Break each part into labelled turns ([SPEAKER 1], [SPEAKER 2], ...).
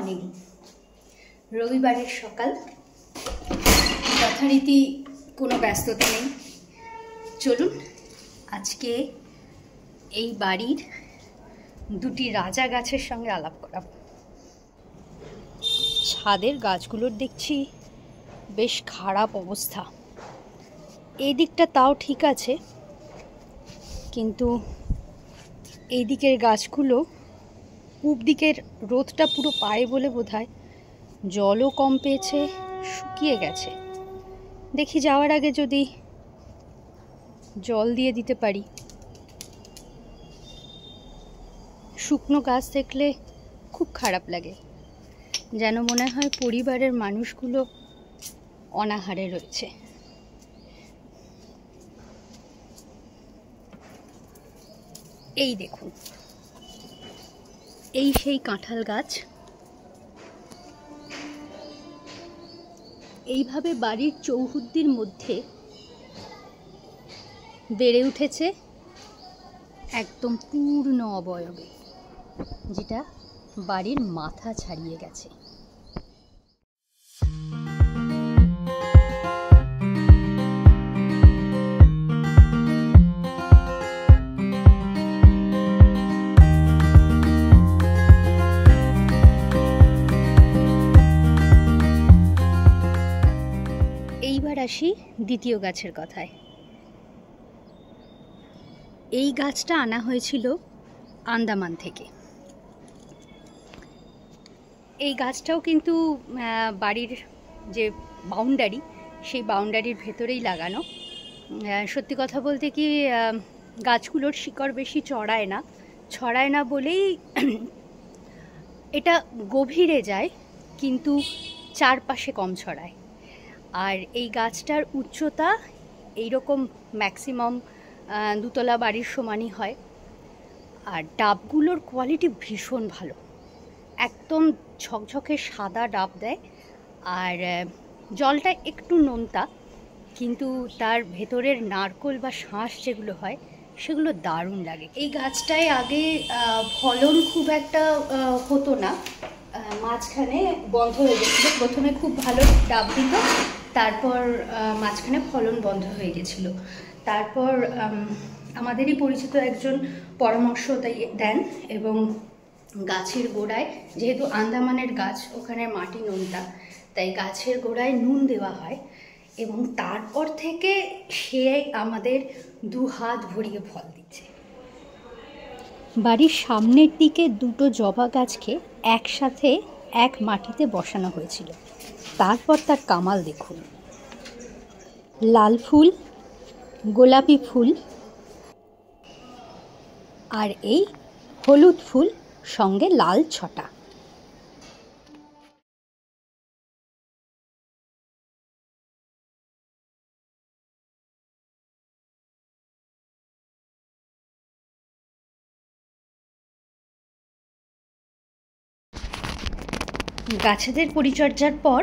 [SPEAKER 1] Morning, রবিবারের সকাল। যথারীতি কোনো ব্যস্ততা নেই। চলুন আজকে এই বাড়ির দুটি রাজা গাছের সঙ্গে আলাপ করাবো। ছাদের গাছগুলোর দেখছি বেশ খারাপ অবস্থা। এই দিকটা তাও ঠিক আছে, কিন্তু এই দিকের গাছগুলো পূব দিকের রোদটা পুরো পায় বলে বোধহয় জলও কম পেয়েছে, শুকিয়ে গেছে। দেখি যাওয়ার আগে যদি জল দিয়ে দিতে পারি। শুকনো গাছ দেখলে খুব খারাপ লাগে, যেন মনে হয় পরিবারের মানুষগুলো অনাহারে রয়েছে। এই দেখুন, এই সেই কাঁঠাল গাছ। এইভাবে বাড়ির চৌহদ্দির মধ্যে বেড়ে উঠেছে একদম পূর্ণ অবয়বে, যেটা বাড়ির মাথা ছাড়িয়ে গেছে। এইবার আসি দ্বিতীয় গাছের কথায়। এই গাছটা আনা হয়েছিল আন্দামান থেকে। এই গাছটাও কিন্তু বাড়ির যে বাউন্ডারি, সেই বাউন্ডারির ভেতরেই লাগানো। সত্যি কথা বলতে কি, গাছগুলোর শিকড় বেশি ছড়ায় না বলেই এটা গভীরে যায়, কিন্তু চারপাশে কম ছড়ায়। আর এই গাছটার উচ্চতা এইরকম ম্যাক্সিমাম দুতলা বাড়ির সমানই হয়। আর ডাবগুলোর কোয়ালিটি ভীষণ ভালো, একদম ঝকঝকে সাদা ডাব দেয়। আর জলটা একটু নোনতা, কিন্তু তার ভেতরের নারকোল বা শাঁস যেগুলো হয় সেগুলো দারুণ লাগে। এই গাছটায় আগে ফলন খুব একটা হতো না, মাঝখানে বন্ধ হয়ে গেছিলো। প্রথমে খুব ভালো ডাব দিত, তারপর মাঝখানে ফলন বন্ধ হয়ে গেছিলো। তারপর আমাদেরই পরিচিত একজন পরামর্শ দেন, এবং গাছের গোড়ায়, যেহেতু আন্দামানের গাছ, ওখানে মাটি নোনতা, তাই গাছের গোড়ায় নুন দেওয়া হয়, এবং তারপর থেকে সে আমাদের 2 হাত ভরিয়ে ফল দিচ্ছে। বাড়ির সামনের দিকে দুটো জবা গাছকে একসাথে এক মাটিতে বসানো হয়েছিল। তারপর তার কামাল দেখুন, লাল ফুল, গোলাপি ফুল, আর এই হলুদ ফুল সঙ্গে লাল ছটা। গাছেদের পরিচর্যার পর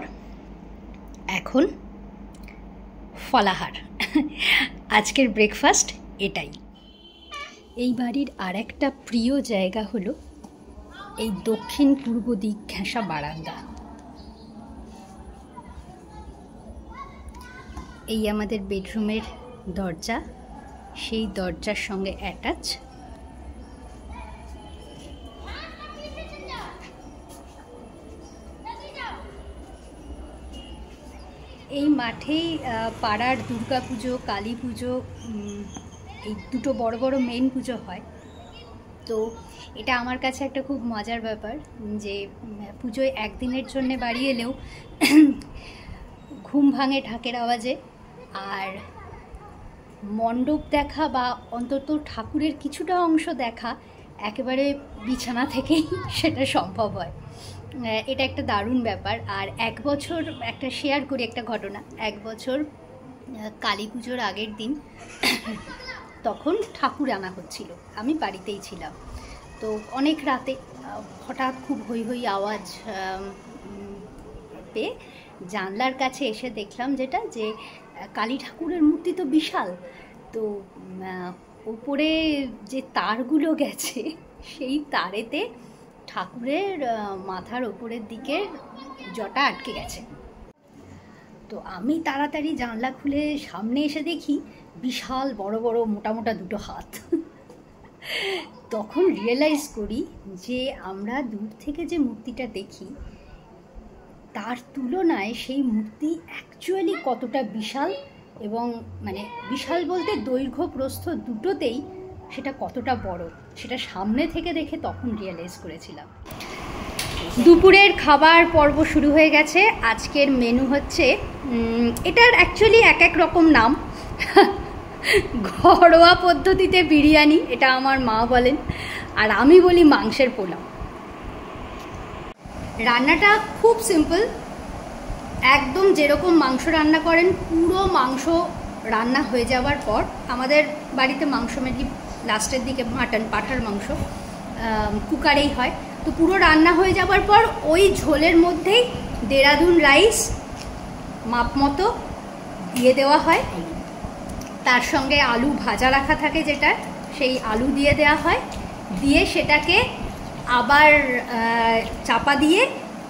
[SPEAKER 1] এখন ফলাহার। আজকের ব্রেকফাস্ট এটাই। এই বাড়ির আর একটা প্রিয় জায়গা হলো এই দক্ষিণ পূর্ব দিক ঘেঁষা বারান্দা। এই আমাদের বেডরুমের দরজা, সেই দরজার সঙ্গে অ্যাটাচ। এই মাঠেই পাড়ার দুর্গাপুজো, কালী পুজো, এই দুটো বড় বড় মেন পুজো হয়। তো এটা আমার কাছে একটা খুব মজার ব্যাপার যে পুজোয় একদিনের জন্য বাড়ি এলেও ঘুম ভাঙে ঢাকের আওয়াজে। আর মণ্ডপ দেখা বা অন্তত ঠাকুরের কিছুটা অংশ দেখা একেবারে বিছানা থেকেই সেটা সম্ভব হয়। এটা একটা দারুণ ব্যাপার। আর এক বছর একটা শেয়ার করি একটা ঘটনা। এক বছর কালী পুজোর আগের দিন, তখন ঠাকুর আনা হচ্ছিল, আমি বাড়িতেই ছিলাম। তো অনেক রাতে হঠাৎ খুব হৈ হৈ আওয়াজ পেয়ে জানলার কাছে এসে দেখলাম যেটা, যে কালী ঠাকুরের মূর্তি তো বিশাল, তো উপরে যে তারগুলো গেছে সেই তারেতে ঠাকুরের মাথার ওপরের দিকে জটা আটকে গেছে। তো আমি তাড়াতাড়ি জানলা খুলে সামনে এসে দেখি বিশাল বড় বড় মোটা মোটা দুটো হাত। তখন রিয়েলাইজ করি যে আমরা দূর থেকে যে মূর্তিটা দেখি তার তুলনায় সেই মূর্তি অ্যাকচুয়ালি কতটা বিশাল, এবং মানে বিশাল বলতে দৈর্ঘ্য প্রস্থ দুটোতেই সেটা কতটা বড়, সেটা সামনে থেকে দেখে তখন রিয়েলাইজ করেছিলাম। দুপুরের খাবার পর্ব শুরু হয়ে গেছে। আজকের মেনু হচ্ছে, এটার অ্যাকচুয়ালি এক এক রকম নাম। ঘরোয়া পদ্ধতিতে বিরিয়ানি, এটা আমার মা বলেন, আর আমি বলি মাংসের পোলাও। রান্নাটা খুব সিম্পল, একদম যেরকম মাংস রান্না করেন। পুরো মাংস রান্না হয়ে যাওয়ার পর, আমাদের বাড়িতে মাংস মেনলি লাস্টের দিকে মাটন, পাঁঠার মাংস কুকারেই হয়, তো পুরো রান্না হয়ে যাওয়ার পর ওই ঝোলের মধ্যেই দেরাদুন রাইস মাপ মতো দিয়ে দেওয়া হয়। তার সঙ্গে আলু ভাজা রাখা থাকে যেটা, সেই আলু দিয়ে দেওয়া হয়, দিয়ে সেটাকে আবার চাপা দিয়ে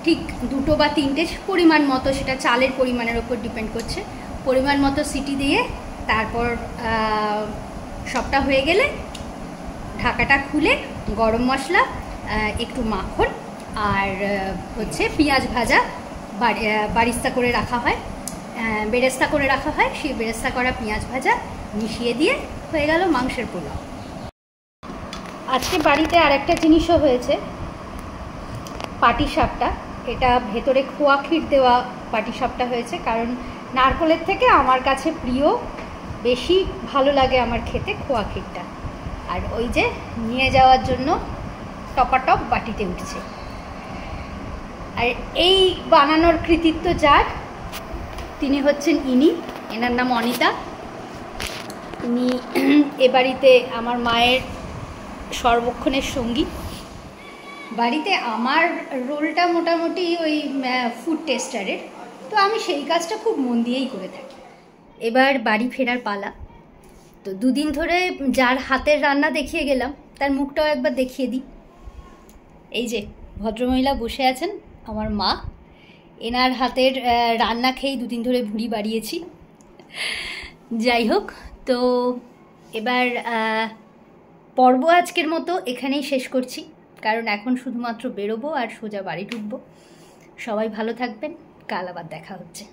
[SPEAKER 1] ঠিক 2 বা 3টে পরিমাণ মতো, সেটা চালের পরিমাণের ওপর ডিপেন্ড করছে, পরিমাণ মতো সিটি দিয়ে তারপর সবটা হয়ে গেলে ঢাকাটা খুলে গরম মশলা, একটু মাখন আর হচ্ছে পেঁয়াজ ভাজা বারিস্তা করে রাখা হয়, বেরেস্তা করে রাখা হয়, সেই বেরেস্তা করা পেঁয়াজ ভাজা মিশিয়ে দিয়ে হয়ে গেল মাংসের পোলাও। আজকে বাড়িতে আরেকটা জিনিসও হয়েছে, পাটিসাপটা। এটা ভেতরে খোয়া ক্ষীর দেওয়া পাটিসাপটা হয়েছে, কারণ নারকলের থেকে আমার কাছে প্রিয়, বেশি ভালো লাগে আমার খেতে খোয়া ক্ষীরটা। আর ওই যে নিয়ে যাওয়ার জন্য টপাটপ বাটিতে উঠছে। আর এই বানানোর কৃতিত্ব যার, তিনি হচ্ছেন এনার নাম অনিতা। উনি এ বাড়িতে আমার মায়ের সর্বক্ষণের সঙ্গী। বাড়িতে আমার রোলটা মোটামুটি ওই ফুড টেস্টারের, তো আমি সেই কাজটা খুব মন দিয়েই করে থাকি। এবার বাড়ি ফেরার পালা। তো 2 দিন ধরে যার হাতের রান্না দেখিয়ে গেলাম তার মুখটাও একবার দেখিয়ে দিই। এই যে ভদ্রমহিলা বসে আছেন, আমার মা। এনার হাতের রান্না খেয়েই 2 দিন ধরে ভুঁড়ি বাড়িয়েছি। যাই হোক, তো এবার পর্ব আজকের মতো এখানেই শেষ করছি, কারণ এখন শুধুমাত্র বেরোবো আর সোজা বাড়ি ঢুকবো। সবাই ভালো থাকবেন, কাল আবার দেখা হচ্ছে।